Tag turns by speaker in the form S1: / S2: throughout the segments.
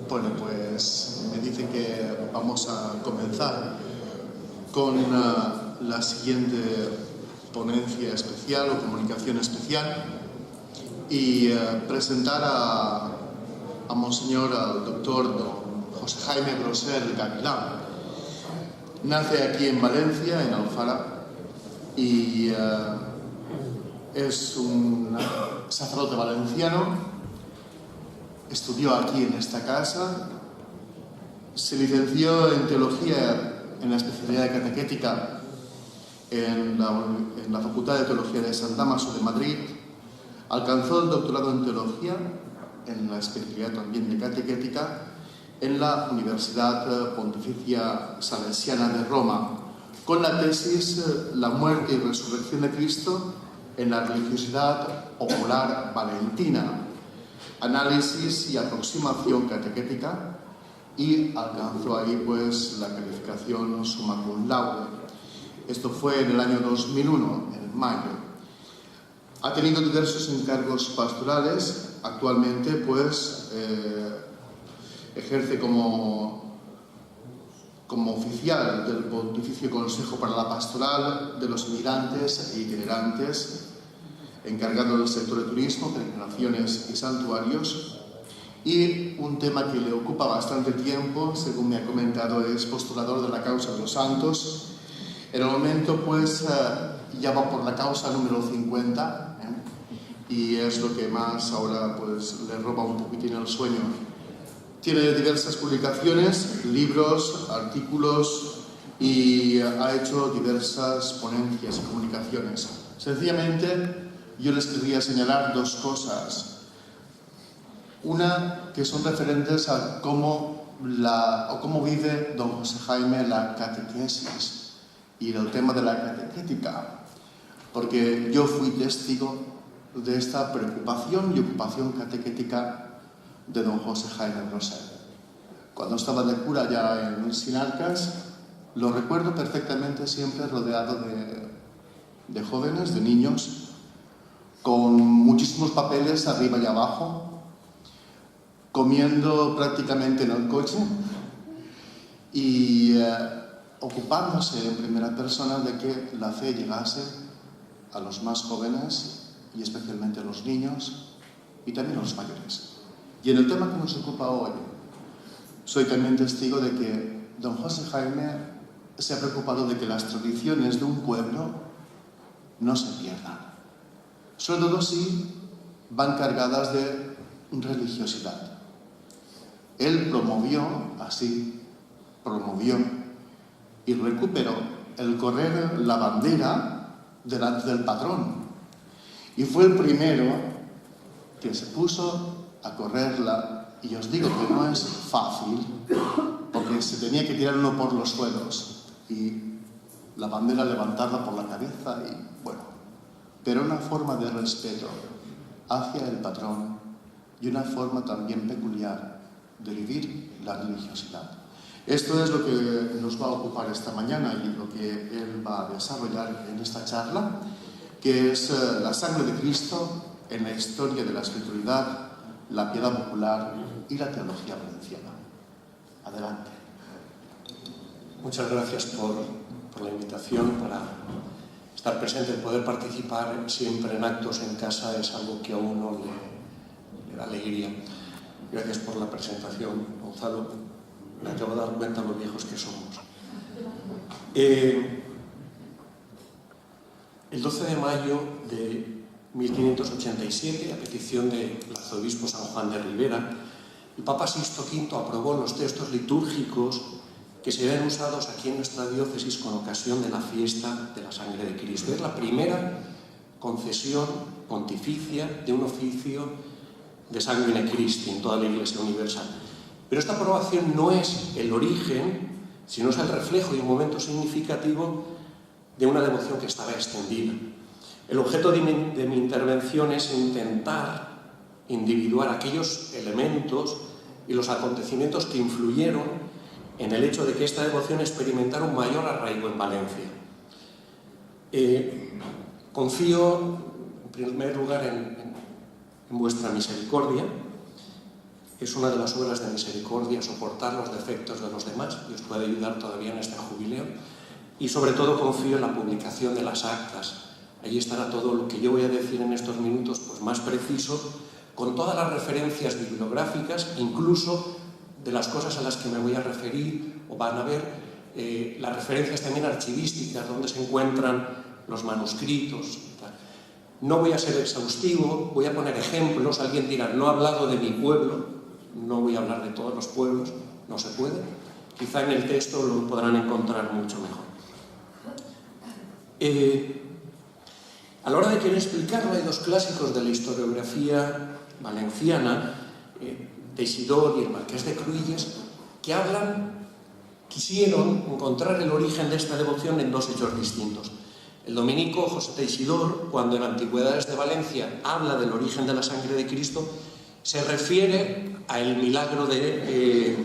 S1: Bueno, pues me dice que vamos a comenzar con la siguiente ponencia especial o comunicación especial y presentar a Monseñor, al doctor don José Jaime Grosel Gavilán. Nace aquí en Valencia, en Alfara, y es un sacerdote valenciano. Estudió aquí en esta casa, se licenció en teología en la especialidad de catequética en la Facultad de Teología de San Dámaso de Madrid, alcanzó el doctorado en teología en la especialidad también de catequética en la Universidad Pontificia Salesiana de Roma, con la tesis La muerte y resurrección de Cristo en la religiosidad popular valentina, análisis y aproximación catequética, y alcanzó ahí pues la calificación summa cum laude. Esto fue en el año 2001, en mayo. Ha tenido diversos encargos pastorales. Actualmente pues ejerce como oficial del Pontificio Consejo para la Pastoral de los Migrantes e Itinerantes, encargado del sector de turismo, peregrinaciones y santuarios. Y un tema que le ocupa bastante tiempo, según me ha comentado, es postulador de la causa de los santos. En el momento pues ya va por la causa número 50, y es lo que más ahora pues le roba un poquitín el sueño. Tiene diversas publicaciones, libros, artículos, y ha hecho diversas ponencias y comunicaciones. Sencillamente yo les querría señalar dos cosas. Una, que son referentes a cómo vive don José Jaime la catequesis y el tema de la catequética, porque yo fui testigo de esta preocupación y ocupación catequética de don José Jaime Grosel. Cuando estaba de cura ya en Sinarcas, lo recuerdo perfectamente, siempre rodeado de jóvenes, de niños, con muchísimos papeles arriba y abajo, comiendo prácticamente en el coche y ocupándose en primera persona de que la fe llegase a los más jóvenes y especialmente a los niños y también a los mayores. Y en el tema que nos ocupa hoy, soy también testigo de que don José Jaime se ha preocupado de que las tradiciones de un pueblo no se pierdan, sobre todo si van cargadas de religiosidad. Él promovió y recuperó el correr la bandera delante del patrón. Y fue el primero que se puso a correrla, y os digo que no es fácil, porque se tenía que tirar uno por los suelos y la bandera levantarla por la cabeza, y bueno, pero una forma de respeto hacia el patrón y una forma también peculiar de vivir la religiosidad. Esto es lo que nos va a ocupar esta mañana y lo que él va a desarrollar en esta charla, que es la sangre de Cristo en la historia de la espiritualidad, la piedad popular y la teología valenciana. Adelante.
S2: Muchas gracias por la invitación. Para estar presente, poder participar siempre en actos en casa es algo que a uno le da alegría. Gracias por la presentación, Gonzalo. Me acabo de dar cuenta de lo viejos que somos. El 12 de mayo de 1587, a petición del arzobispo San Juan de Ribera, el Papa Sixto V aprobó los textos litúrgicos que serán usados aquí en nuestra diócesis con ocasión de la fiesta de la sangre de Cristo. Es la primera concesión pontificia de un oficio de Sanguine Christi en toda la Iglesia universal. Pero esta aprobación no es el origen, sino es el reflejo y un momento significativo de una devoción que estaba extendida. El objeto de mi intervención es intentar individuar aquellos elementos y los acontecimientos que influyeron en el hecho de que esta devoción experimentara un mayor arraigo en Valencia. Confío, en primer lugar, en vuestra misericordia, es una de las obras de misericordia, soportar los defectos de los demás, y os puede ayudar todavía en este jubileo. Y sobre todo confío en la publicación de las actas. Allí estará todo lo que yo voy a decir en estos minutos, pues más preciso, con todas las referencias bibliográficas, incluso de las cosas a las que me voy a referir, o van a ver, las referencias también archivísticas, donde se encuentran los manuscritos. No voy a ser exhaustivo, voy a poner ejemplos. Alguien dirá, no he hablado de mi pueblo, no voy a hablar de todos los pueblos, no se puede. Quizá en el texto lo podrán encontrar mucho mejor. A la hora de querer explicarlo, hay dos clásicos de la historiografía valenciana, Teixidor y el Marqués de Cruïlles, que quisieron encontrar el origen de esta devoción en dos hechos distintos. El dominico José Teixidor, cuando en Antigüedades de Valencia habla del origen de la sangre de Cristo, se refiere al milagro de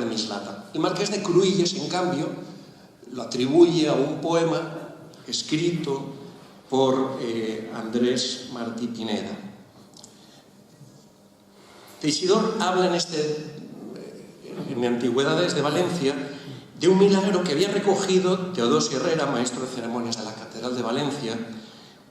S2: Mislata. El Marqués de Cruïlles, en cambio, lo atribuye a un poema escrito por Andrés Martí Pineda. Teixidor habla en Antigüedades de Valencia de un milagro que había recogido Teodosio Herrera, maestro de ceremonias de la Catedral de Valencia,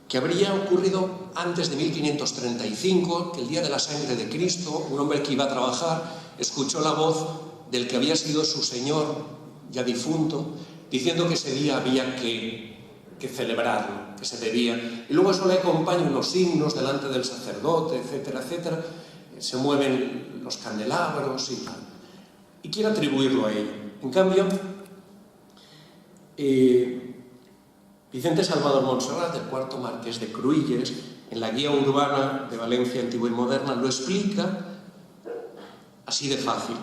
S2: que habría ocurrido antes de 1535, que el día de la sangre de Cristo, un hombre que iba a trabajar escuchó la voz del que había sido su señor, ya difunto, diciendo que ese día había que celebrarlo, que se debía. Y luego eso le acompaña unos signos delante del sacerdote, etcétera, etcétera. Se mueven los candelabros y tal. Y quiere atribuirlo a ello. En cambio, Vicente Salvador Montserrat, el cuarto Marqués de Cruïlles, en la Guía Urbana de Valencia Antigua y Moderna, lo explica así de fácil.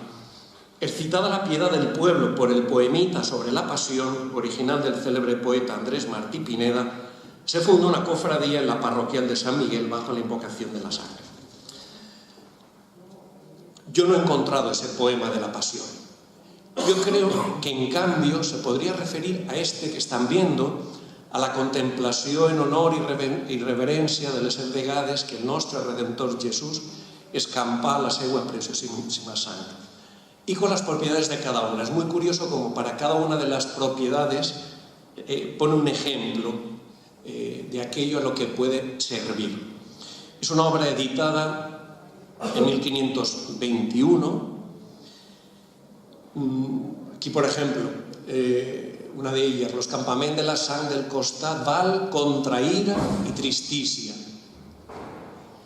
S2: Excitada la piedad del pueblo por el poemita sobre la pasión, original del célebre poeta Andrés Martí Pineda, se fundó una cofradía en la parroquial de San Miguel bajo la invocación de la sangre. Yo no he encontrado ese poema de la pasión. Yo creo que en cambio se podría referir a este que están viendo, a la contemplació en honor y reverencia de les vegades que el nostre Redentor Jesús escampà la seua preciosísima sangre. Y con las propiedades de cada una. Es muy curioso como para cada una de las propiedades pone un ejemplo de aquello a lo que puede servir. Es una obra editada en 1521. Aquí, por ejemplo, una de ellas, los campaments de la sang del costat val contra ira i tristícia,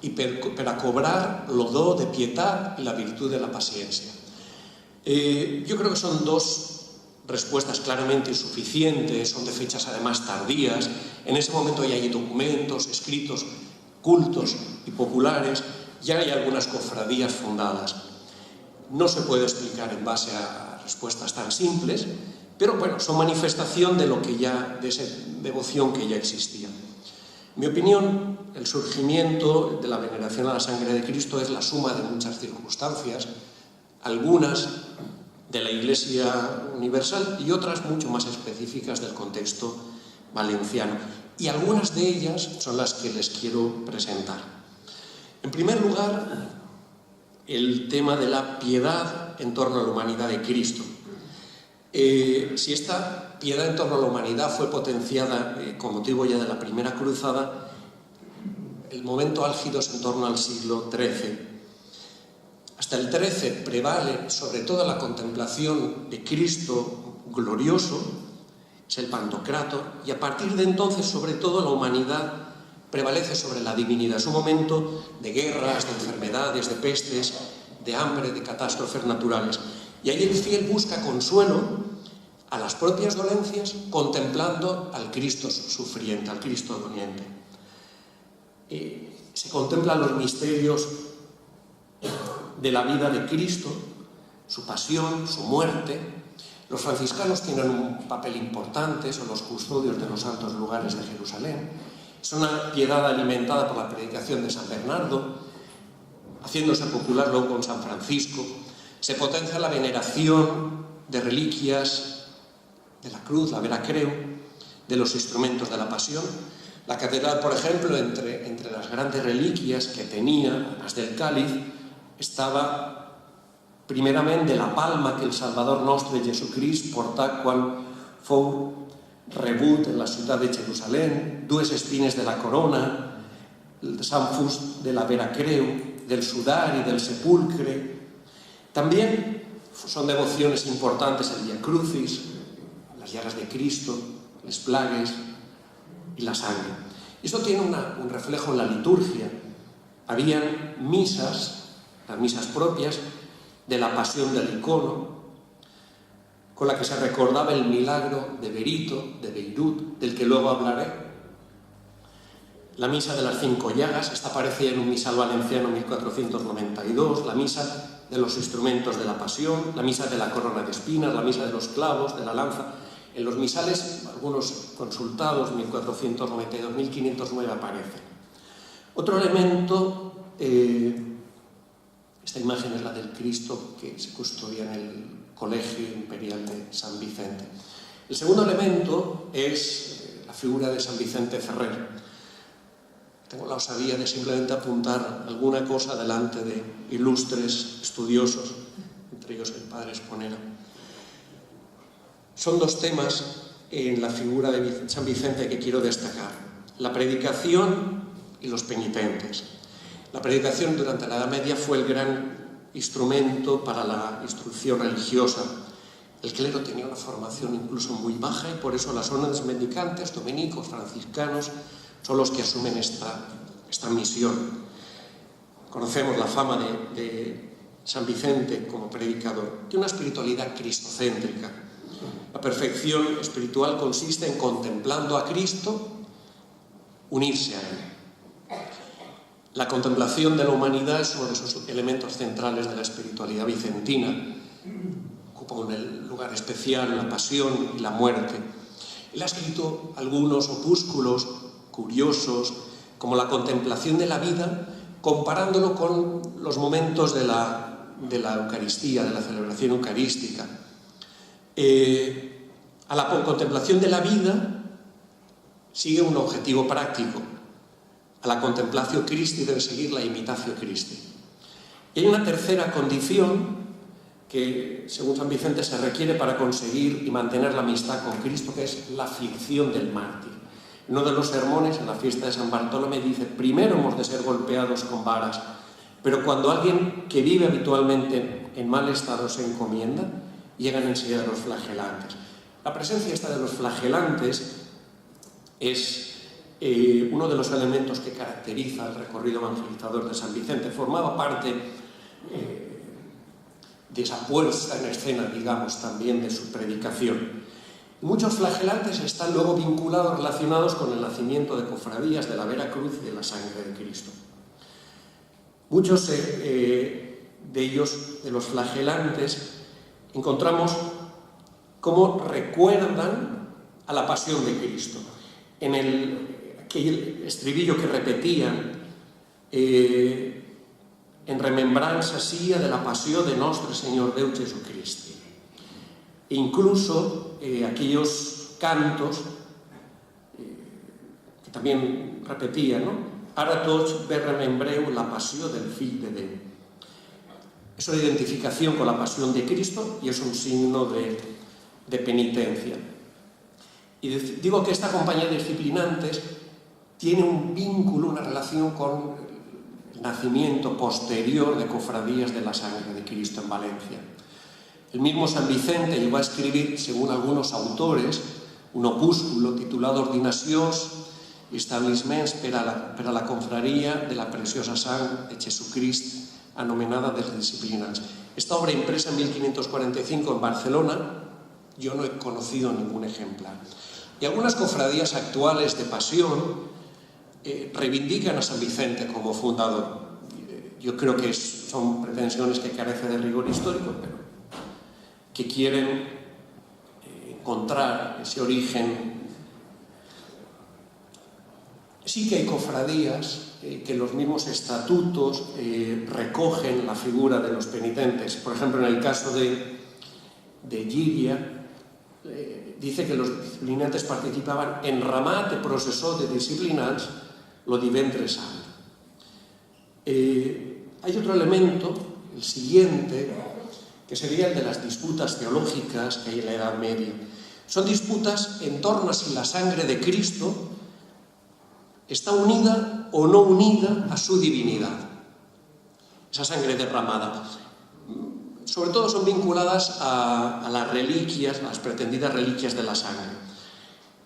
S2: i per a cobrar lo do de pietat y la virtud de la paciencia. Yo creo que son dos respuestas claramente insuficientes, son de fechas además tardías. En ese momento ya hay documentos, escritos, cultos y populares, ya hay algunas cofradías fundadas. No se puede explicar en base a respuestas tan simples, pero bueno, son manifestación de esa devoción que ya existía. En mi opinión, el surgimiento de la veneración a la sangre de Cristo es la suma de muchas circunstancias, algunas de la Iglesia universal y otras mucho más específicas del contexto valenciano. Y algunas de ellas son las que les quiero presentar. En primer lugar, el tema de la piedad en torno a la humanidad de Cristo. Si esta piedad en torno a la humanidad fue potenciada con motivo ya de la Primera Cruzada, el momento álgido es en torno al siglo XIII. Hasta el XIII prevale sobre todo la contemplación de Cristo glorioso, es el Pantocrator, y a partir de entonces, sobre todo, la humanidad prevalece sobre la divinidad. Es un momento de guerras, de enfermedades, de pestes, de hambre, de catástrofes naturales. Y ahí el fiel busca consuelo a las propias dolencias contemplando al Cristo sufriente, al Cristo doliente. Se contemplan los misterios de la vida de Cristo, su pasión, su muerte. Los franciscanos tienen un papel importante, son los custodios de los santos lugares de Jerusalén. Es una piedad alimentada por la predicación de San Bernardo, haciéndose popular luego con San Francisco. Se potencia la veneración de reliquias de la cruz, la Vera Creu, de los instrumentos de la pasión. La catedral, por ejemplo, entre las grandes reliquias que tenía, las del cáliz, estaba primeramente la palma que el Salvador nostre Jesucrist portà quan fou rebut en la ciutat de Jerusalén, dues espines de la corona, el Sant Fust de la Vera Creu, del sudari, del sepulcre. También son devociones importantes el Via Crucis, las llagas de Cristo, les plagues y la sangre. Esto tiene un reflejo en la liturgia. Habían misas, las misas propias de la pasión del icono, con la que se recordaba el milagro de Berito, de Beirut, del que luego hablaré. La misa de las 5 llagas, esta aparecía en un misal valenciano 1492, la misa de los instrumentos de la pasión, la misa de la corona de espinas, la misa de los clavos, de la lanza. En los misales, algunos consultados, 1492, 1509 aparecen. Otro elemento, esta imagen es la del Cristo que se custodia en el Colegio Imperial de San Vicente. El segundo elemento es la figura de San Vicente Ferrer. Tengo la osadía de simplemente apuntar alguna cosa delante de ilustres estudiosos, entre ellos el padre Esponera. Son 2 temas en la figura de San Vicente que quiero destacar: la predicación y los penitentes. La predicación durante la Edad Media fue el gran instrumento para la instrucción religiosa. El clero tenía una formación incluso muy baja y por eso las órdenes mendicantes, dominicos, franciscanos, son los que asumen esta misión. Conocemos la fama de San Vicente como predicador. Tiene una espiritualidad cristocéntrica. La perfección espiritual consiste en, contemplando a Cristo, unirse a Él. La contemplación de la humanidad es uno de esos elementos centrales de la espiritualidad vicentina. Ocupa un lugar especial la pasión y la muerte. Él ha escrito algunos opúsculos curiosos, como la contemplación de la vida, comparándolo con los momentos de la Eucaristía, de la celebración eucarística. A la contemplación de la vida sigue un objetivo práctico. A la contemplatio Christi debe seguir la imitatio Christi. Y hay una tercera condición que, según San Vicente, se requiere para conseguir y mantener la amistad con Cristo, que es la aflicción del mártir. En uno de los sermones, en la fiesta de San Bartolomé, dice: primero hemos de ser golpeados con varas, pero cuando alguien que vive habitualmente en mal estado se encomienda, llegan enseguida los flagelantes. La presencia esta de los flagelantes es uno de los elementos que caracteriza el recorrido evangelizador de San Vicente. Formaba parte de esa puesta en escena, digamos, también de su predicación. Muchos flagelantes están luego vinculados, relacionados con el nacimiento de cofradías de la Vera Cruz y de la sangre de Cristo. Muchos de ellos, de los flagelantes, encontramos cómo recuerdan a la pasión de Cristo. En aquel estribillo que repetían, en remembranza sia de la pasión de nuestro Señor Deus Jesucristo. E incluso aquellos cantos que también repetían, ¿no? Ara tots ve remembreu la pasión del Fill de Déu. Es una identificación con la pasión de Cristo y es un signo de penitencia. Y digo que esta compañía de disciplinantes tiene un vínculo, una relación con el nacimiento posterior de cofradías de la sangre de Cristo en Valencia. El mismo San Vicente llegó a escribir, según algunos autores, un opúsculo titulado Ordinacions i Establiments per a la confraria de la preciosa sang de Jesucrist, anomenada dels disciplinants. Esta obra, impresa en 1545 en Barcelona, yo no he conocido ningún ejemplar. Y algunas cofradías actuales de pasión reivindican a San Vicente como fundador. Yo creo que son pretensiones que carecen de rigor histórico, pero que quieren encontrar ese origen. Sí que hay cofradías que los mismos estatutos recogen la figura de los penitentes. Por ejemplo, en el caso de Llíria, dice que los disciplinantes participaban en ramate processó de disciplinants lo divendres sant. Hay otro elemento, el siguiente, que sería el de las disputas teológicas que hay en la Edad Media. Son disputas en torno a si la sangre de Cristo está unida o no unida a su divinidad. Esa sangre derramada. Sobre todo son vinculadas a las reliquias, a las pretendidas reliquias de la sangre.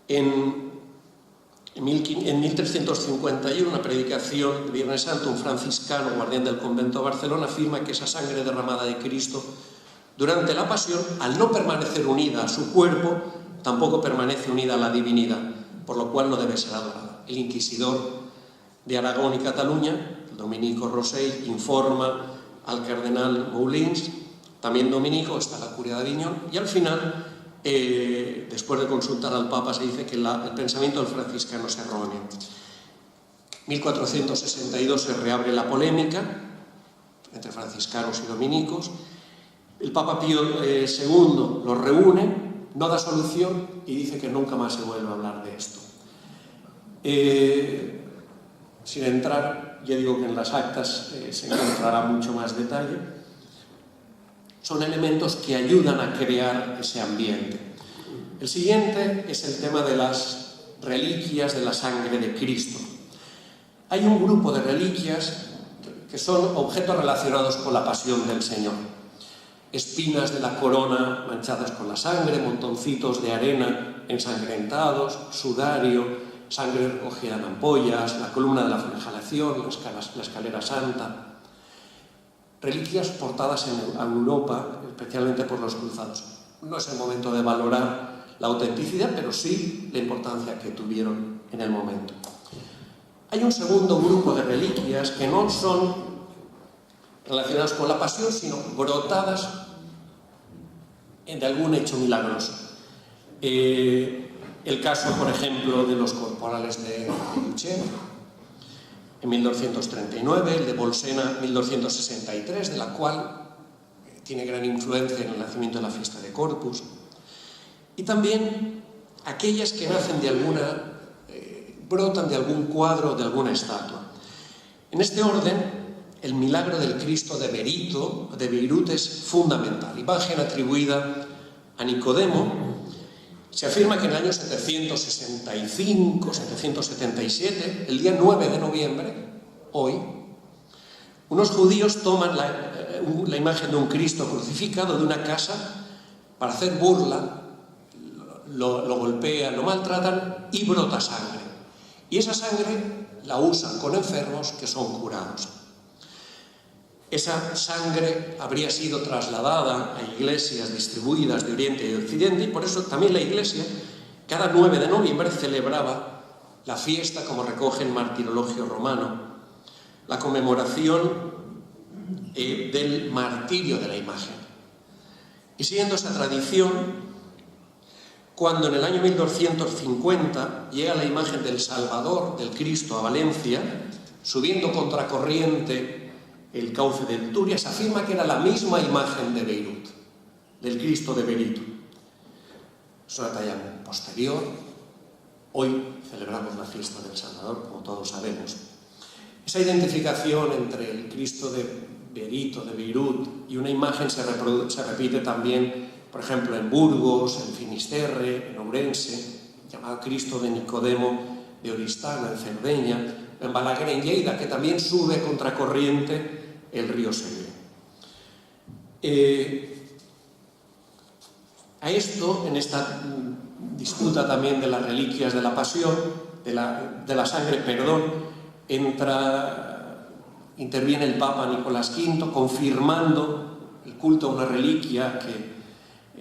S2: En 1351, una predicación de Viernes Santo, un franciscano, guardián del convento de Barcelona, afirma que esa sangre derramada de Cristo durante la pasión, al no permanecer unida a su cuerpo, tampoco permanece unida a la divinidad, por lo cual no debe ser adorada. El inquisidor de Aragón y Cataluña, Dominico Rosell, informa al cardenal Moulins, también dominico, está la curia de Aviñón, y al final, después de consultar al Papa, se dice que el pensamiento del franciscano es erróneo. 1462 se reabre la polémica entre franciscanos y dominicos. El Papa Pío II los reúne, no da solución y dice que nunca más se vuelve a hablar de esto. Sin entrar, ya digo que en las actas se encontrará mucho más detalle. Son elementos que ayudan a crear ese ambiente. El siguiente es el tema de las reliquias de la sangre de Cristo. Hay un grupo de reliquias que son objetos relacionados con la pasión del Señor. Espinas de la corona manchadas con la sangre, montoncitos de arena ensangrentados, sudario, sangre recogida en ampollas, la columna de la flagelación, la escalera santa. Reliquias portadas en Europa, especialmente por los cruzados. No es el momento de valorar la autenticidad, pero sí la importancia que tuvieron en el momento. Hay un segundo grupo de reliquias que no son relacionadas con la pasión, sino brotadas de algún hecho milagroso. El caso, por ejemplo, de los corporales de Duché, en 1239, el de Bolsena en 1263, de la cual tiene gran influencia en el nacimiento de la fiesta de Corpus, y también aquellas que nacen de brotan de algún cuadro, de alguna estatua. En este orden, el milagro del Cristo de Beirut es fundamental. Imagen atribuida a Nicodemo. Se afirma que en el año 765-777, el día 9 de noviembre, hoy, unos judíos toman la imagen de un Cristo crucificado de una casa para hacer burla, lo golpean, lo maltratan y brota sangre. Y esa sangre la usan con enfermos que son curados. Esa sangre habría sido trasladada a iglesias distribuidas de Oriente y de Occidente, y por eso también la Iglesia, cada 9 de noviembre, celebraba la fiesta, como recoge el Martirologio Romano, la conmemoración del martirio de la imagen. Y siguiendo esa tradición, cuando en el año 1250 llega la imagen del Salvador, del Cristo, a Valencia, subiendo contracorriente el cauce de Turia, se afirma que era la misma imagen de Beirut, del Cristo de Beirut. Es una talla posterior. Hoy celebramos la fiesta del Salvador, como todos sabemos. Esa identificación entre el Cristo de Beirut y una imagen se repite también, por ejemplo, en Burgos, en Finisterre, en Ourense, llamado Cristo de Nicodemo de Oristana, en Cerdeña, en Balaguer, en Lleida, que también sube contracorriente el río Segre. A esto, en esta disputa también de las reliquias de la pasión, de la sangre, interviene el Papa Nicolás V, confirmando el culto a una reliquia que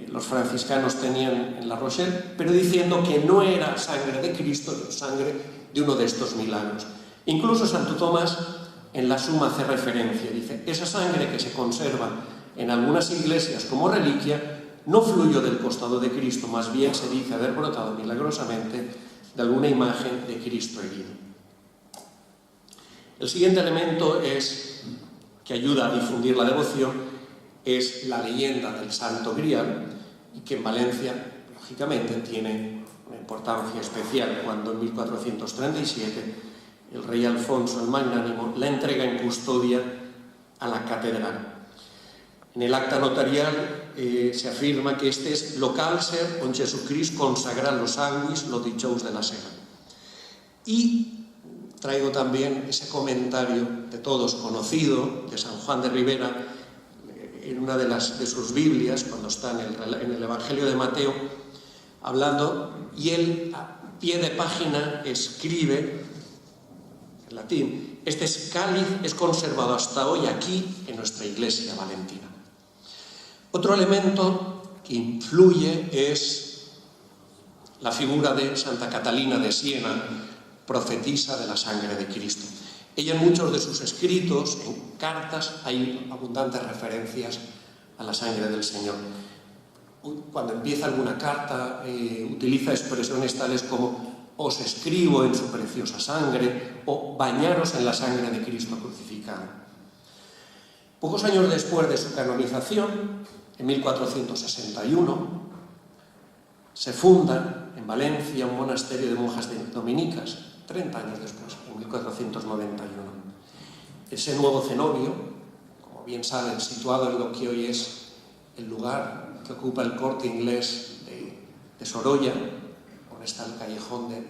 S2: los franciscanos tenían en La Rochelle, pero diciendo que no era sangre de Cristo, sino sangre de uno de estos milagros. Incluso Santo Tomás en la Suma hace referencia, dice, esa sangre que se conserva en algunas iglesias como reliquia no fluyó del costado de Cristo, más bien se dice haber brotado milagrosamente de alguna imagen de Cristo herido. El siguiente elemento que ayuda a difundir la devoción es la leyenda del Santo Grial, y que en Valencia, por lógicamente tiene una importancia especial cuando en 1437 el rey Alfonso el Magnánimo la entrega en custodia a la catedral. En el acta notarial se afirma que este es lo càlcer on Jesucrist consagra los sanguis, los dijous de la cena. Y traigo también ese comentario de todos conocido de San Juan de Ribera en una de sus Biblias, cuando está en el Evangelio de Mateo, hablando, y él a pie de página escribe en latín: este cáliz es conservado hasta hoy aquí en nuestra iglesia valentina. Otro elemento que influye es la figura de Santa Catalina de Siena, profetisa de la sangre de Cristo. Ella, en muchos de sus escritos, en cartas, hay abundantes referencias a la sangre del Señor. Cuando empieza alguna carta, utiliza expresiones tales como «os escribo en su preciosa sangre» o «bañaros en la sangre de Cristo crucificado». Pocos años después de su canonización, en 1461, se funda en Valencia un monasterio de monjas dominicas, 30 años después, en 1491. Ese nuevo cenobio, como bien saben, situado en lo que hoy es el lugar que ocupa el Corte Inglés de Sorolla, donde está el callejón de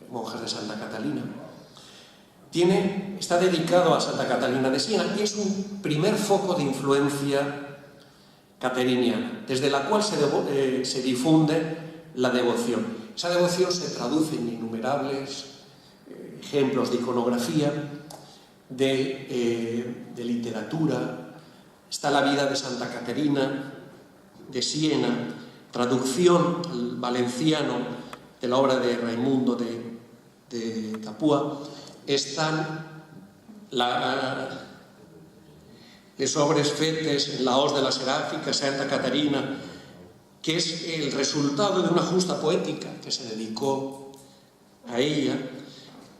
S2: monjas de Santa Catalina, está dedicado a Santa Catalina de Siena y es un primer foco de influencia cateriniana, desde la cual se difunde la devoción. Esa devoción se traduce en innumerables ejemplos de iconografía, de literatura. Está la vida de Santa Caterina de Siena, traducción al valenciano de la obra de Raimundo de Capua. Están les obres fetes en la hoz de la seràfica Santa Caterina, que es el resultado de una justa poética que se dedicó a ella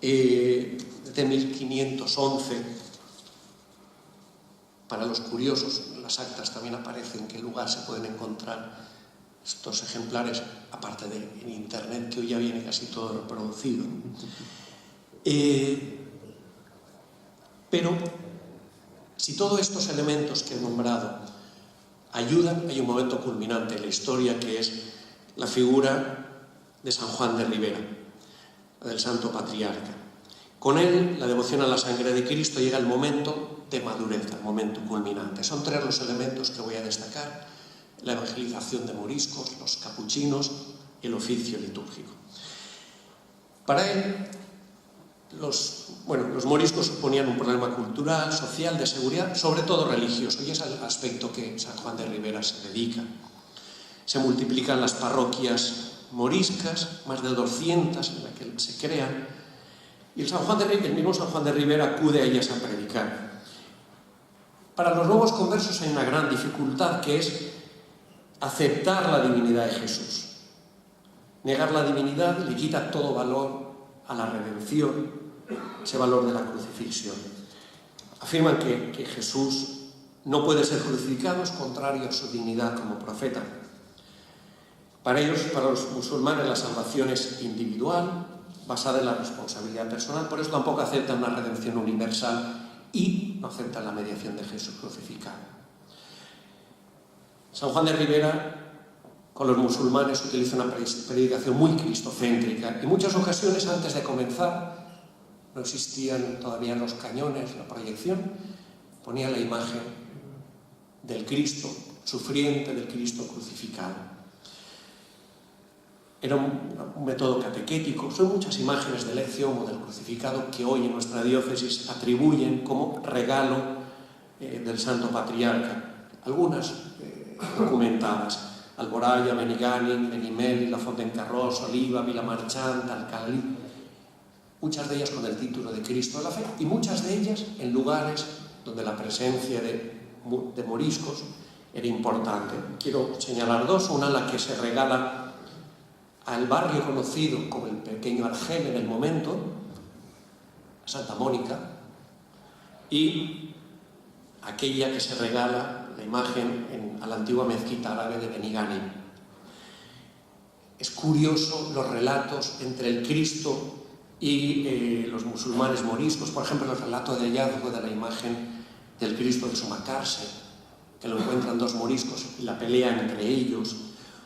S2: desde 1511. Para los curiosos, en las actas también aparece en qué lugar se pueden encontrar estos ejemplares, aparte de en internet, que hoy ya viene casi todo reproducido. Pero si todos estos elementos que he nombrado ayudan, hay un momento culminante en la historia, que es la figura de San Juan de Ribera, del Santo Patriarca. Con él, la devoción a la sangre de Cristo llega al momento de madurez, al momento culminante. Son 3 los elementos que voy a destacar: la evangelización de moriscos, los capuchinos y el oficio litúrgico. Para él, los moriscos suponían un problema cultural, social, de seguridad, sobre todo religioso, y es el aspecto que San Juan de Ribera se dedica. Se multiplican las parroquias moriscas, más de 200 en las que se crean, y el mismo San Juan de Ribera acude a ellas a predicar. Para los nuevos conversos hay una gran dificultad, que es aceptar la divinidad de Jesús. Negar la divinidad le quita todo valor a la redención, ese valor de la crucifixión. Afirman que Jesús no puede ser crucificado, es contrario a su dignidad como profeta. Para ellos, para los musulmanes, la salvación es individual, basada en la responsabilidad personal, por eso tampoco aceptan una redención universal y no aceptan la mediación de Jesús crucificado. San Juan de Ribera, con los musulmanes, utiliza una predicación muy cristocéntrica. En muchas ocasiones, antes de comenzar, no existían todavía los cañones, la proyección, ponía la imagen del Cristo sufriente, del Cristo crucificado. Era un método catequético. Son muchas imágenes de lección o del crucificado que hoy en nuestra diócesis atribuyen como regalo del Santo Patriarca. Algunas documentadas: Alboraya, Benigànim, Benimeli, La Fontcarrós, Oliva, Vilamarchant, Alcalí, muchas de ellas con el título de Cristo de la Fe, y muchas de ellas en lugares donde la presencia de moriscos era importante. Quiero señalar 2, una la que se regala al barrio conocido como el Pequeño Argel en el momento, Santa Mónica, y aquella que se regala, la imagen a la antigua mezquita árabe de Benigànim. es curioso los relatos entre el Cristo y los musulmanes moriscos. Por ejemplo, el relato de hallazgo de la imagen del Cristo de Sumacárser, que lo encuentran dos moriscos y la pelean entre ellos.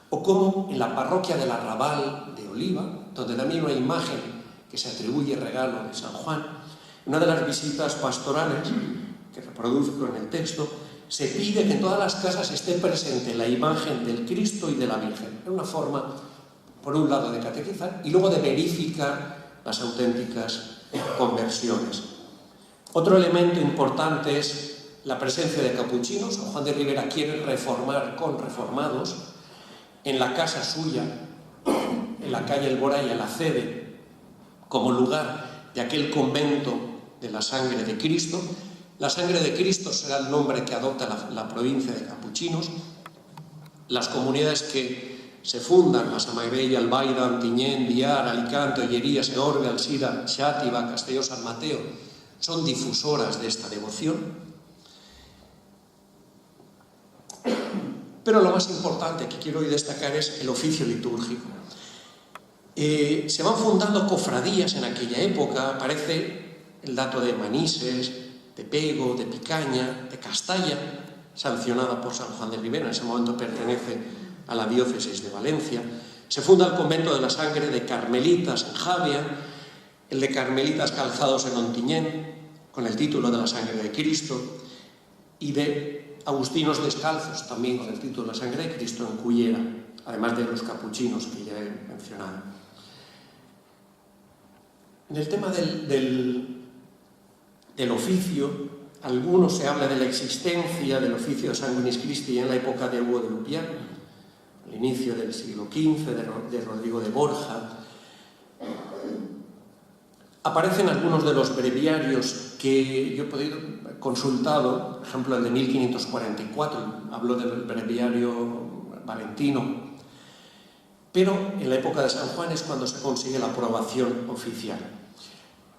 S2: O como en la parroquia del Arrabal de Oliva, donde también una imagen que se atribuye regalo de San Juan, una de las visitas pastorales que reproduzco en el texto, se pide que en todas las casas esté presente la imagen del Cristo y de la Virgen. Es una forma, por un lado, de catequizar y luego de verificar las auténticas conversiones. Otro elemento importante es la presencia de capuchinos. San Juan de Ribera quiere reformar con reformados. En la casa suya, en la calle El Boraya, la cede como lugar de aquel convento de la Sangre de Cristo. La Sangre de Cristo será el nombre que adopta la provincia de capuchinos. Las comunidades que se fundan, la Samagrella, Albaida, Antiñén, Biar, Alicante, Ollería, Segorbe, Alsira, Xàtiva, Castelló, San Mateo, son difusoras de esta devoción. Pero lo más importante que quiero hoy destacar es el oficio litúrgico. Se van fundando cofradías en aquella época. Aparece el dato de Manises, de Pego, de Picaña, de Castalla, sancionada por San Juan de Ribera. En ese momento pertenece a la diócesis de Valencia. Se funda el convento de la Sangre de Carmelitas en Javia, el de Carmelitas Calzados en Ontinyent, con el título de la Sangre de Cristo, y de Agustinos Descalzos, también con el título de la Sangre de Cristo, en Cullera, además de los capuchinos que ya he mencionado. En el tema del oficio, algunos se habla de la existencia del oficio de Sanguinis Christi en la época de Hugo de Lupián, al inicio del siglo XV, de Rodrigo de Borja. Aparecen algunos de los breviarios que yo he podido consultado, por ejemplo el de 1544, hablo del breviario valentino, pero en la época de San Juan es cuando se consigue la aprobación oficial.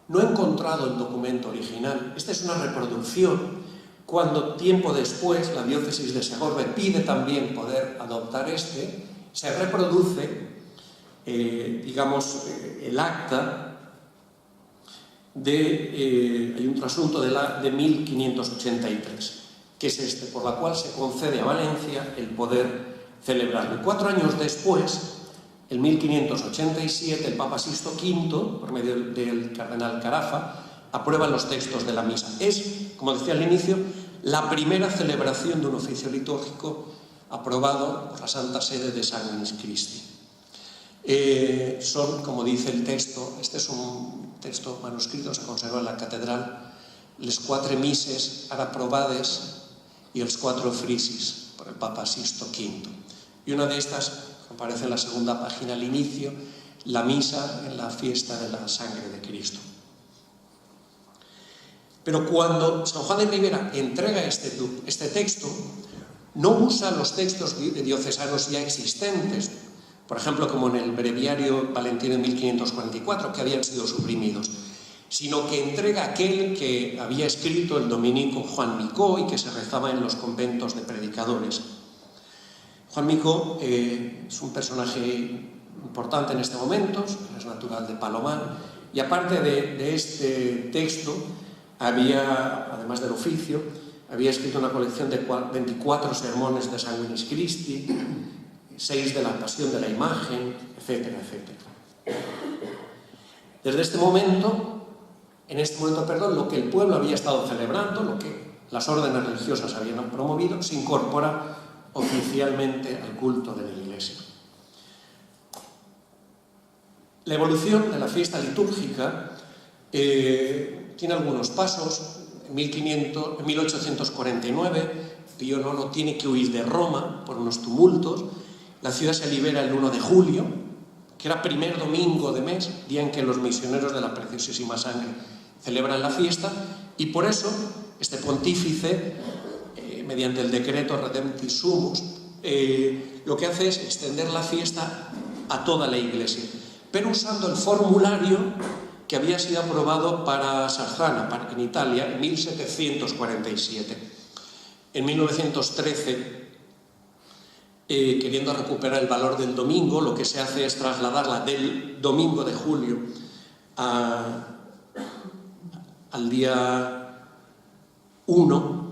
S2: No he encontrado el documento original. Esta es una reproducción. Cuando tiempo después la diócesis de Segorbe pide también poder adoptar se reproduce, el acta hay un trasunto de 1583, que es por la cual se concede a Valencia el poder celebrarlo. 4 años después, en 1587, el Papa Sixto V, por medio del cardenal Carafa, aprueba los textos de la misa. Es, como decía al inicio, la primera celebración de un oficio litúrgico aprobado por la Santa Sede de Sanguinis Christi. Son, como dice el texto, este es un texto manuscrito, se conserva en la catedral, les 4 misses ara aprovades y els 4 frisis por el Papa Sixto V. Y una de estas aparece en la segunda página al inicio, la misa en la fiesta de la Sangre de Cristo. Pero cuando San Juan de Ribera entrega este texto, no usa los textos diocesanos ya existentes, por ejemplo, como en el breviario valentino de 1544, que habían sido suprimidos, sino que entrega aquel que había escrito el dominico Juan Micó y que se rezaba en los conventos de predicadores. Juan Micó es un personaje importante en este momento, es natural de Palomar, y aparte de este texto, además del oficio, había escrito una colección de 24 sermones de Sanguinis Christi, 6 de la Pasión de la Imagen, etcétera, etcétera. Desde este momento, lo que el pueblo había estado celebrando, lo que las órdenes religiosas habían promovido, se incorpora oficialmente al culto de la Iglesia. La evolución de la fiesta litúrgica tiene algunos pasos. En 1849, Pío IX tiene que huir de Roma por unos tumultos. La ciudad se libera el 1 de julio, que era primer domingo de mes, día en que los misioneros de la Preciosísima Sangre celebran la fiesta, y por eso este pontífice, mediante el decreto Redemptis Sumus, lo que hace es extender la fiesta a toda la Iglesia, pero usando el formulario que había sido aprobado para Sarzana, en Italia, en 1747. En 1913, queriendo recuperar el valor del domingo, lo que se hace es trasladarla del domingo de julio al día 1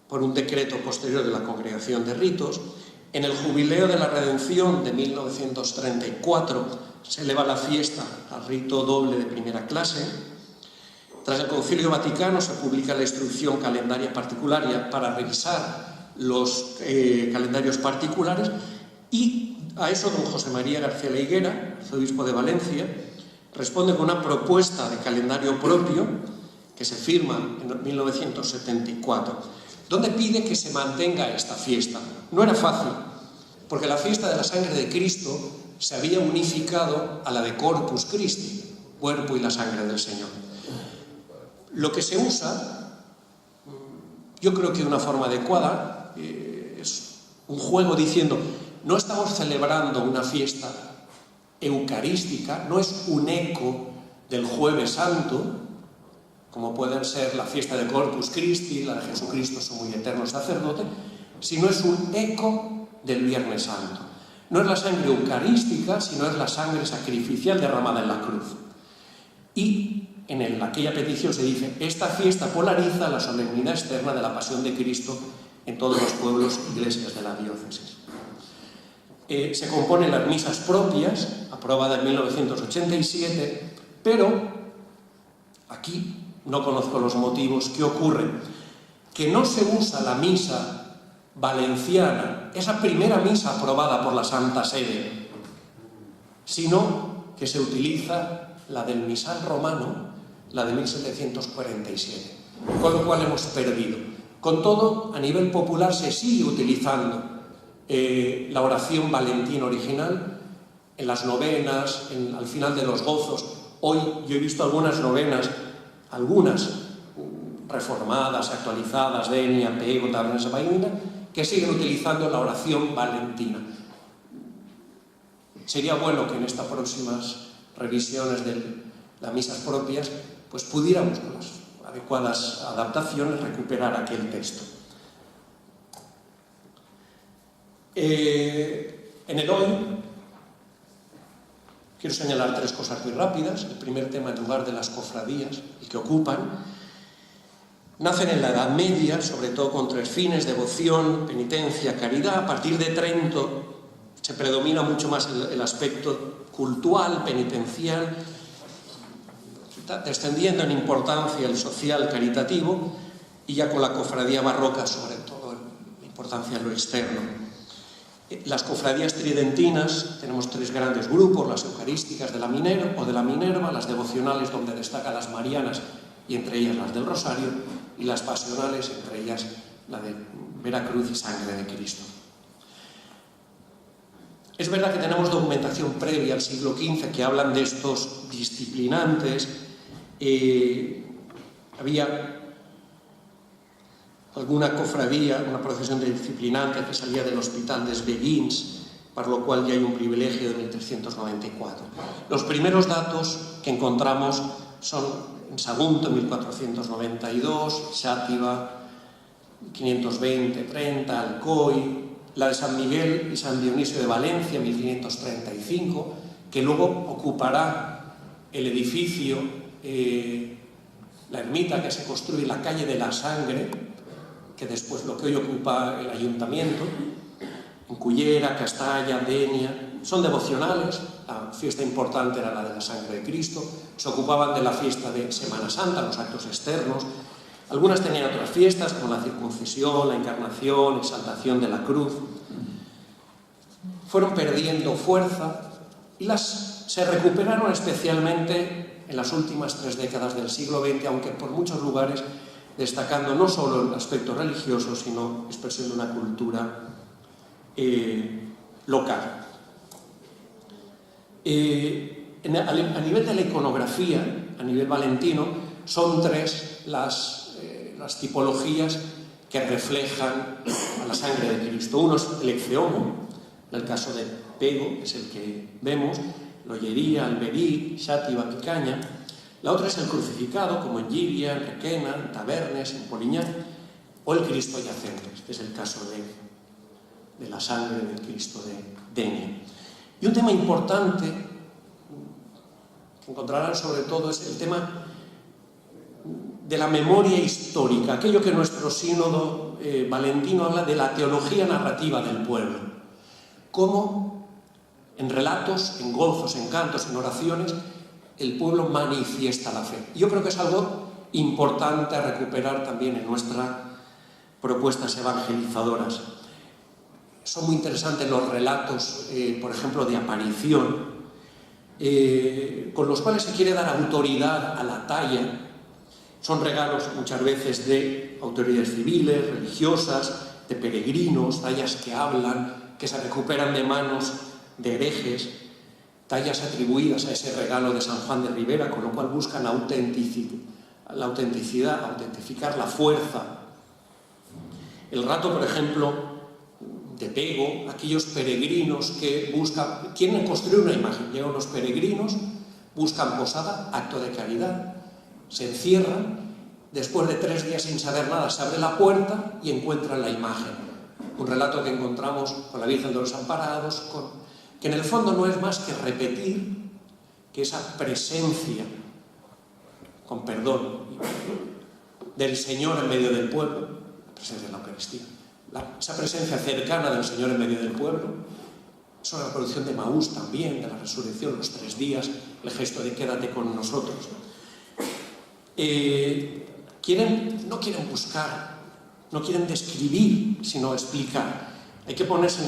S2: por un decreto posterior de la Congregación de Ritos. En el Jubileo de la Redención de 1934 se eleva la fiesta al rito doble de primera clase. Tras el Concilio Vaticano se publica la instrucción calendaria particular para revisar los calendarios particulares, y a eso don José María García La Higuera, arzobispo de Valencia, responde con una propuesta de calendario propio que se firma en 1974, donde pide que se mantenga esta fiesta. No era fácil, porque la fiesta de la sangre de Cristo se había unificado a la de Corpus Christi, cuerpo y la sangre del Señor. Lo que se usa, yo creo que de una forma adecuada, es un juego diciendo: no estamos celebrando una fiesta eucarística, no es un eco del Jueves Santo, como pueden ser la fiesta de Corpus Christi, la de Jesucristo, su muy eterno sacerdote, sino es un eco del Viernes Santo. No es la sangre eucarística, sino es la sangre sacrificial derramada en la cruz. Y en aquella petición se dice: esta fiesta polariza la solemnidad externa de la pasión de Cristo en todos los pueblos e iglesias de la diócesis. Se componen las misas propias, aprobada en 1987, pero aquí no conozco los motivos. ¿Qué ocurre? Que no se usa la misa valenciana, esa primera misa aprobada por la Santa Sede, sino que se utiliza la del misal romano, la de 1747, con lo cual hemos perdido. Con todo, a nivel popular se sigue utilizando la oración valentina original en las novenas, al final de los gozos. Hoy yo he visto algunas novenas, algunas reformadas, actualizadas, Denia, Pego, Tabernas de Baimina, que siguen utilizando la oración valentina. Sería bueno que en estas próximas revisiones de las misas propias pues pudiéramos, con las adecuadas adaptaciones, recuperar aquel texto. En el hoy quiero señalar tres cosas muy rápidas. El primer tema, el lugar de las cofradías, el que ocupan. Nacen en la Edad Media, sobre todo con tres fines: devoción, penitencia, caridad. A partir de Trento se predomina mucho más el aspecto cultural, penitencial, descendiendo en importancia el social caritativo, y ya con la cofradía barroca, sobre todo, la importancia en lo externo. Las cofradías tridentinas, tenemos tres grandes grupos: las eucarísticas de la Minerva, las devocionales, donde destacan las marianas y entre ellas las del Rosario, y las pasionales, entre ellas la de Veracruz y Sangre de Cristo. Es verdad que tenemos documentación previa al siglo XV que hablan de estos disciplinantes. Había alguna cofradía, una procesión de disciplinantes que salía del hospital de Esbeguins, para lo cual ya hay un privilegio de 1394. Los primeros datos que encontramos son en Sagunto, 1492, Xàtiva, 520-30, Alcoy, la de San Miguel y San Dionisio de Valencia, 1535, que luego ocupará el edificio, la ermita que se construye en la calle de la Sangre, que después lo que hoy ocupa el ayuntamiento, en Cullera, Castalla, Denia. Son devocionales. La fiesta importante era la de la Sangre de Cristo. Se ocupaban de la fiesta de Semana Santa, los actos externos. Algunas tenían otras fiestas, como la circuncisión, la encarnación, exaltación de la cruz. Fueron perdiendo fuerza y se recuperaron especialmente en las últimas 3 décadas del siglo XX, aunque por muchos lugares, destacando no solo el aspecto religioso, sino expresión de una cultura local. A nivel de la iconografía, a nivel valentino, son 3 las tipologías que reflejan a la sangre de Cristo. Uno es el ecceomo, en el caso de Pego, que es el que vemos, Lollería, Alberí, Xàtiva, Picaña. La otra es el crucificado, como en Llíria, en Requena, en Tabernes, en Poliñán, o el Cristo yacente. Este es el caso de la sangre del Cristo de Denia. Y un tema importante que encontrarán sobre todo es el tema de la memoria histórica, aquello que nuestro sínodo valentino habla de la teología narrativa del pueblo, cómo en relatos, en gozos, en cantos, en oraciones, el pueblo manifiesta la fe. Yo creo que es algo importante a recuperar también en nuestras propuestas evangelizadoras. Son muy interesantes los relatos, por ejemplo, de aparición, con los cuales se quiere dar autoridad a la talla. Son regalos muchas veces de autoridades civiles, religiosas, de peregrinos, tallas que hablan, que se recuperan de manos de herejes, tallas atribuidas a ese regalo de San Juan de Ribera, con lo cual buscan la autenticidad, autentificar la fuerza. El rato, por ejemplo, de Pego, aquellos peregrinos que buscan, quieren construir una imagen, llegan unos peregrinos, buscan posada, acto de caridad, se encierran, después de 3 días sin saber nada, se abre la puerta y encuentran la imagen. Un relato que encontramos con la Virgen de los Amparados, que en el fondo no es más que repetir que esa presencia, con perdón, del Señor en medio del pueblo, la presencia de la Eucaristía, esa presencia cercana del Señor en medio del pueblo, es una reproducción de Maús también, de la resurrección, los 3 días, el gesto de quédate con nosotros. No quieren buscar, no quieren describir, sino explicar. Hay que ponerse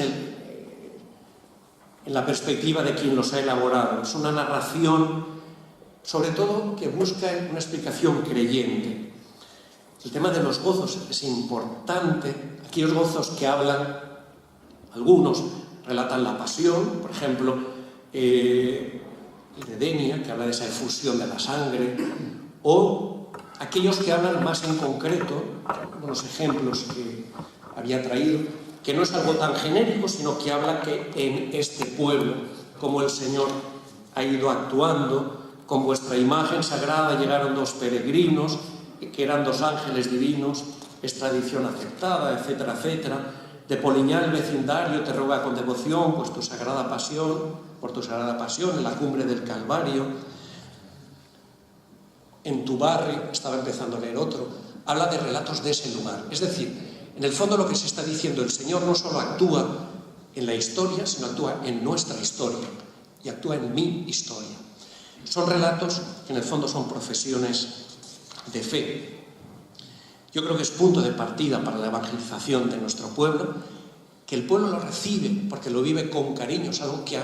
S2: en la perspectiva de quien los ha elaborado. Es una narración, sobre todo, que busca una explicación creyente. El tema de los gozos es importante. Aquellos gozos que hablan, algunos relatan la pasión, por ejemplo, el de Denia, que habla de esa efusión de la sangre, o aquellos que hablan más en concreto, unos ejemplos que había traído, que no es algo tan genérico, sino que habla que en este pueblo, como el Señor ha ido actuando, con vuestra imagen sagrada llegaron 2 peregrinos, que eran 2 ángeles divinos, es tradición aceptada, etcétera, etcétera. De Poliñá el vecindario te ruega con devoción, pues tu sagrada pasión, por tu sagrada pasión, en la cumbre del Calvario. En tu barrio, estaba empezando a leer otro, habla de relatos de ese lugar. Es decir, en el fondo lo que se está diciendo, el Señor no solo actúa en la historia, sino actúa en nuestra historia y actúa en mi historia. Son relatos que en el fondo son profesiones de fe. Yo creo que es punto de partida para la evangelización de nuestro pueblo, que el pueblo lo recibe porque lo vive con cariño, es algo que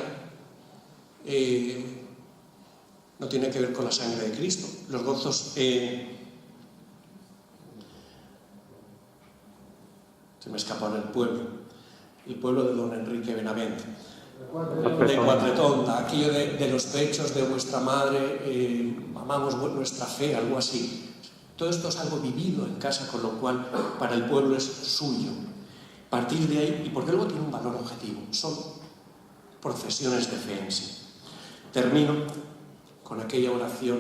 S2: no tiene que ver con la sangre de Cristo. Los gozos... se me escapó en el pueblo de don Enrique Benavente, de Cuatretonda, aquello de los pechos de vuestra madre, amamos nuestra fe, algo así. Todo esto es algo vivido en casa, con lo cual para el pueblo es suyo. Partir de ahí, y porque luego tiene un valor objetivo, son profesiones de fe en sí. Termino con aquella oración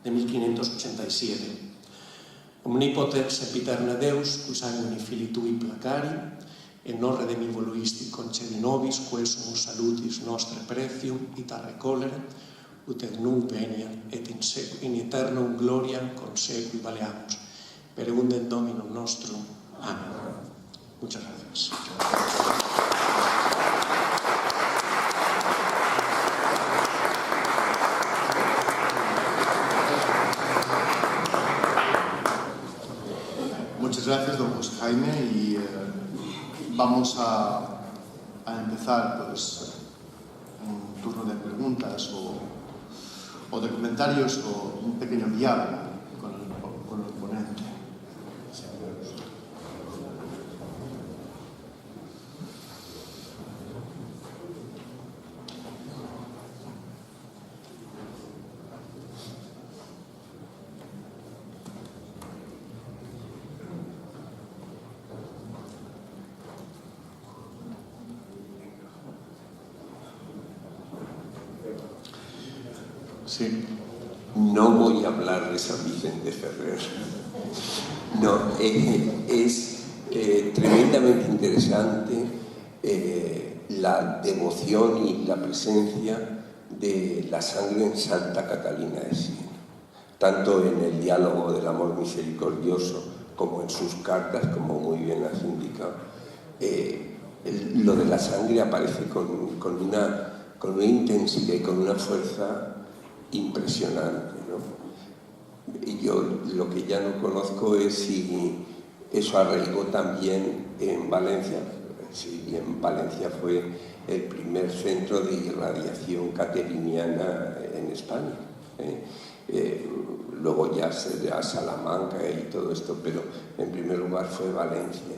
S2: de 1587. Omnipotens sempiterne Deus, qui sanguine Filii tui placari, en non redemi voluisti concedi nobis, quae sumus salutis nostre precium, ita recolere, ut et nunc veniat, et in aeternum gloriam consequi valeamus. Peregundum Dominum nostrum. Amén. Muchas gracias.
S1: Muchas gracias, don José Jaime, y vamos a empezar pues un turno de preguntas o de comentarios o un pequeño diálogo con el ponente.
S3: Sí. No voy a hablar de San Vicente Ferrer. No, es tremendamente interesante la devoción y la presencia de la sangre en Santa Catalina de Siena, tanto en el diálogo del amor misericordioso como en sus cartas, como muy bien has indicado. Lo de la sangre aparece con una intensidad y con una fuerza impresionante, ¿no? Y yo lo que ya no conozco es si eso arraigó también en Valencia. Sí, en Valencia fue el primer centro de irradiación cateriniana en España. Luego ya será Salamanca y todo esto, pero en primer lugar fue Valencia.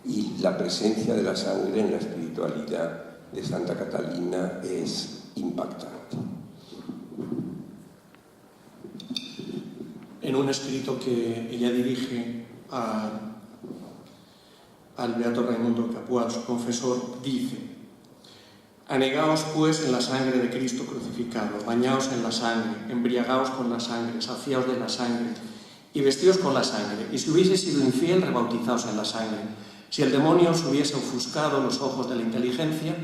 S3: Y la presencia de la sangre en la espiritualidad de Santa Catalina es impactante.
S2: En un escrito que ella dirige al beato Raimundo Capual, su confesor, dice: anegaos pues en la sangre de Cristo crucificado, bañaos en la sangre, embriagaos con la sangre, saciaos de la sangre y vestíos con la sangre. Y si hubieseis sido infiel, rebautizaos en la sangre. Si el demonio os hubiese ofuscado los ojos de la inteligencia,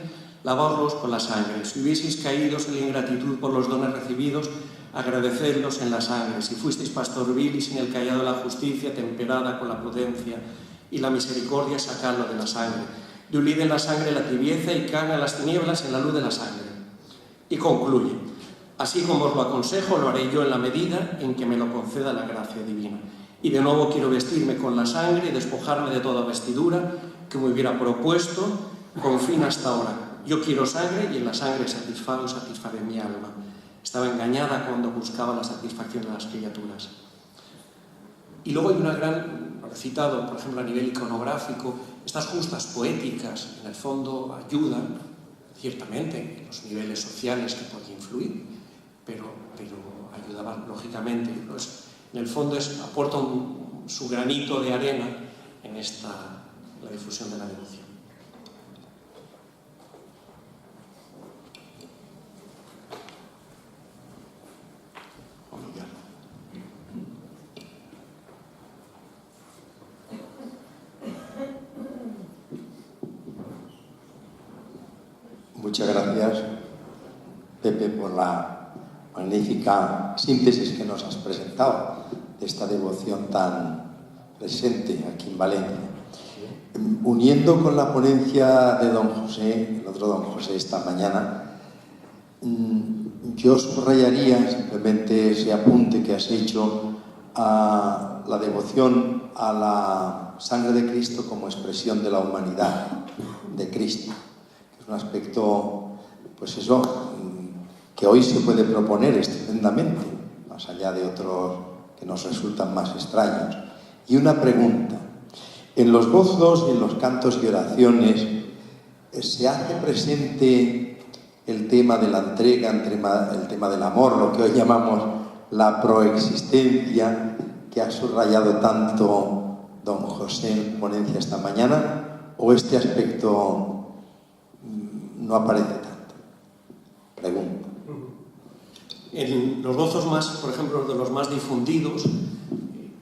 S2: lavaoslos con la sangre. Si hubieseis caído en la ingratitud por los dones recibidos, agradecedlos en la sangre. Si fuisteis pastor vil y sin el callado de la justicia, temperada con la prudencia y la misericordia, sacadlo de la sangre. Diluid en la sangre la tibieza y caga las tinieblas en la luz de la sangre. Y concluye: así como os lo aconsejo, lo haré yo en la medida en que me lo conceda la gracia divina. Y de nuevo quiero vestirme con la sangre y despojarme de toda vestidura que me hubiera propuesto con fin hasta ahora. Yo quiero sangre y en la sangre satisfaré mi alma. Estaba engañada cuando buscaba la satisfacción de las criaturas. Y luego hay una gran, citado por ejemplo a nivel iconográfico, estas justas poéticas en el fondo ayudan ciertamente en los niveles sociales que pueden influir, pero ayudaban lógicamente, pues, en el fondo aporta su granito de arena en la difusión de la devoción.
S4: Muchas gracias, Pepe, por la magnífica síntesis que nos has presentado de esta devoción tan presente aquí en Valencia. Uniendo con la ponencia de don José, el otro don José esta mañana, yo subrayaría simplemente ese apunte que has hecho a la devoción a la sangre de Cristo como expresión de la humanidad de Cristo. Un aspecto, pues eso, que hoy se puede proponer estupendamente, más allá de otros que nos resultan más extraños. Y una pregunta: en los gozos y en los cantos y oraciones se hace presente el tema de la entrega, el tema del amor, lo que hoy llamamos la proexistencia, que ha subrayado tanto don José en ponencia esta mañana, o este aspecto no aparece tanto? Pregunta.
S2: En los gozos más, por ejemplo, de los más difundidos,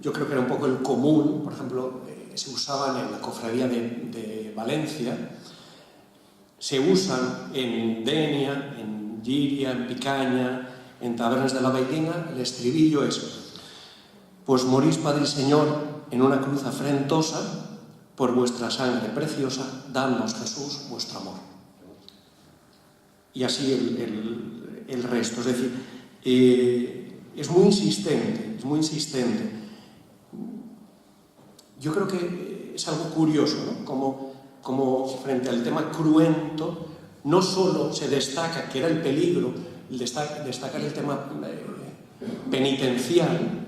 S2: yo creo que era un poco el común, por ejemplo, se usaban en la cofradía de Valencia, se usan en Denia, en Llíria, en Picaña, en Tabernas de la Bailina. El estribillo es: pues morís, Padre y Señor, en una cruz afrentosa, por vuestra sangre preciosa, dadnos, Jesús, vuestro amor. Y así el resto. Es decir, es muy insistente. Yo creo que es algo curioso, ¿no? Como frente al tema cruento, no solo se destaca, que era el peligro, destacar el tema penitencial,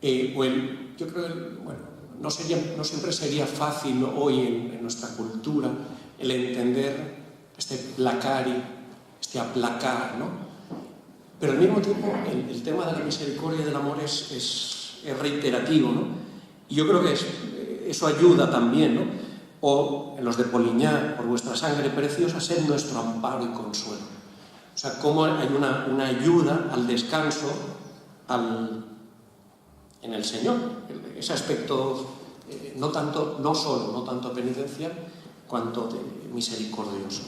S2: yo creo que, bueno, no siempre sería fácil hoy en nuestra cultura el entender este placari, este aplacar, ¿no? Pero al mismo tiempo el tema de la misericordia y del amor es reiterativo, ¿no? Y yo creo que eso ayuda también, ¿no? O en los de Poliñá: por vuestra sangre preciosa, sed nuestro amparo y consuelo. O sea, cómo hay una ayuda al descanso en el Señor. Ese aspecto no tanto penitencial, cuanto de misericordioso.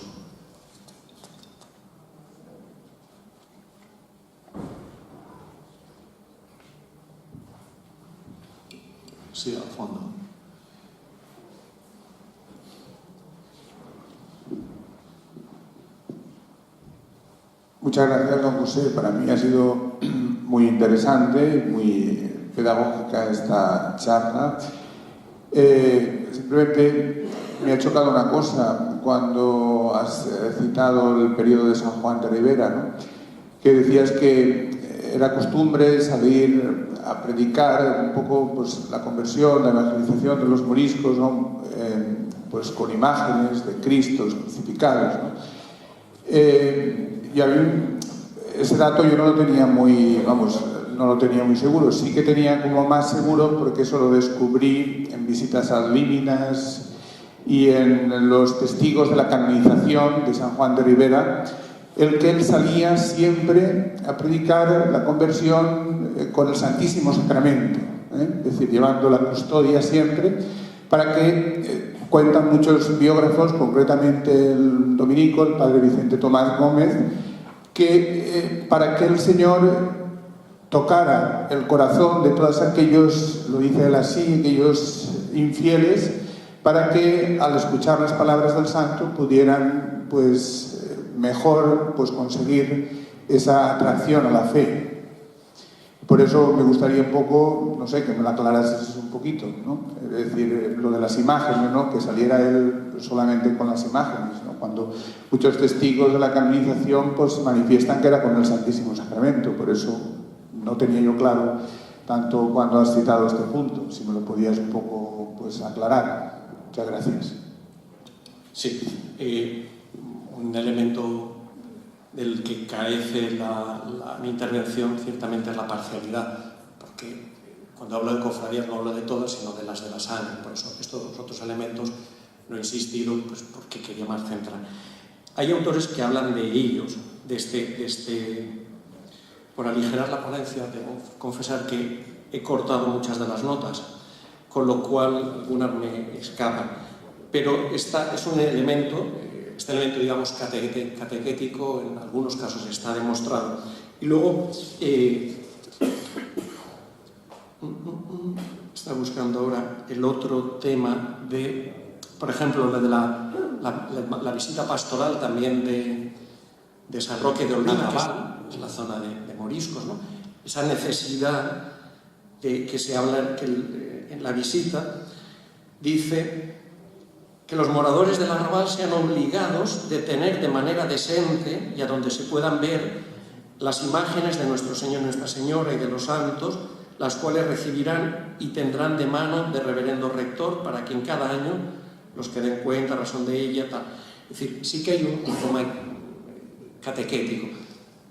S2: Sí, al fondo.
S5: Muchas gracias, don José. Para mí ha sido muy interesante y muy pedagógica esta charla. Simplemente me ha chocado una cosa cuando has citado el periodo de San Juan de Ribera, ¿no? Que decías que era costumbre salir a predicar un poco pues, la conversión, la evangelización de los moriscos, ¿no? Pues con imágenes de Cristos crucificados, ¿no? Y a mí ese dato yo no lo tenía muy, no lo tenía muy seguro. Sí que tenía como más seguro porque eso lo descubrí en visitas ad líminas y en los testigos de la canonización de San Juan de Ribera, el que él salía siempre a predicar la conversión con el Santísimo Sacramento, es decir, llevando la custodia siempre, para que cuentan muchos biógrafos, concretamente el dominico, el padre Vicente Tomás Gómez, que para que el Señor tocara el corazón de todos aquellos, lo dice él así, aquellos infieles, para que al escuchar las palabras del santo pudieran pues mejor pues conseguir esa atracción a la fe. Por eso me gustaría un poco, no sé, que me lo aclarases un poquito, ¿no? Es decir, lo de las imágenes, ¿no? Que saliera él solamente con las imágenes, ¿no? Cuando muchos testigos de la canonización pues manifiestan que era con el Santísimo Sacramento. Por eso no tenía yo claro tanto cuando has citado este punto. Si me lo podías un poco pues aclarar. Muchas gracias.
S2: Sí, un elemento del que carece mi intervención ciertamente es la parcialidad, porque cuando hablo de cofradías no hablo de todas, sino de las de la sangre. Por eso estos otros elementos no he insistido, pues porque quería más centrar. Hay autores que hablan de ellos, por aligerar la ponencia, debo confesar que he cortado muchas de las notas, con lo cual algunas me escapan. Pero este elemento, digamos, catequético, en algunos casos está demostrado. Y luego, está buscando ahora el otro tema de, por ejemplo, lo de la visita pastoral también de San Roque de Olvidaval, que es la zona de moriscos, ¿no? Esa necesidad de que se habla en la visita, dice que los moradores del arrabal sean obligados de tener de manera decente y a donde se puedan ver las imágenes de nuestro Señor, Nuestra Señora y de los santos, las cuales recibirán y tendrán de mano de reverendo rector para que en cada año los que den cuenta, razón de ella, tal. Es decir, sí que hay un tema catequético.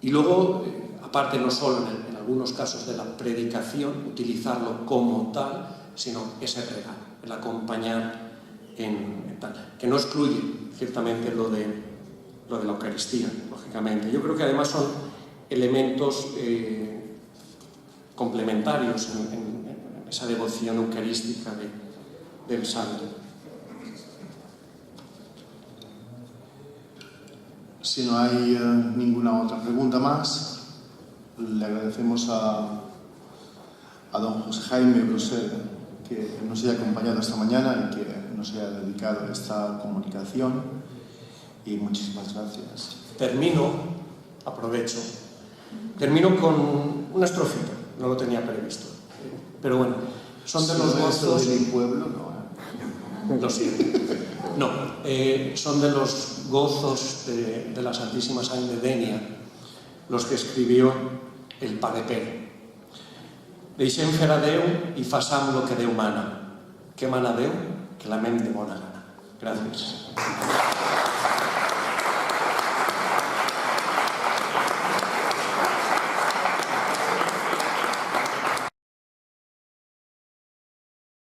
S2: Y luego, aparte no solo en algunos casos de la predicación, utilizarlo como tal, sino ese regalo, el acompañar en tal, que no excluye ciertamente lo de la Eucaristía, lógicamente. Yo creo que además son elementos complementarios en esa devoción eucarística del santo.
S1: Si no hay ninguna otra pregunta más, le agradecemos a don José Jaime Brosel que nos haya acompañado esta mañana y que nos haya dedicado a esta comunicación, y muchísimas gracias.
S2: Termino con una estrofita, no lo tenía previsto, pero bueno, son de los gozos
S1: del pueblo, no.
S2: Lo siento. No, son de los gozos de la Santísima Sangre de Denia los que escribió el Padre Pere. Deixem fer a Déu i façam lo que Déu mana. Què mana Déu? Que la ment de bona gana. Gràcies.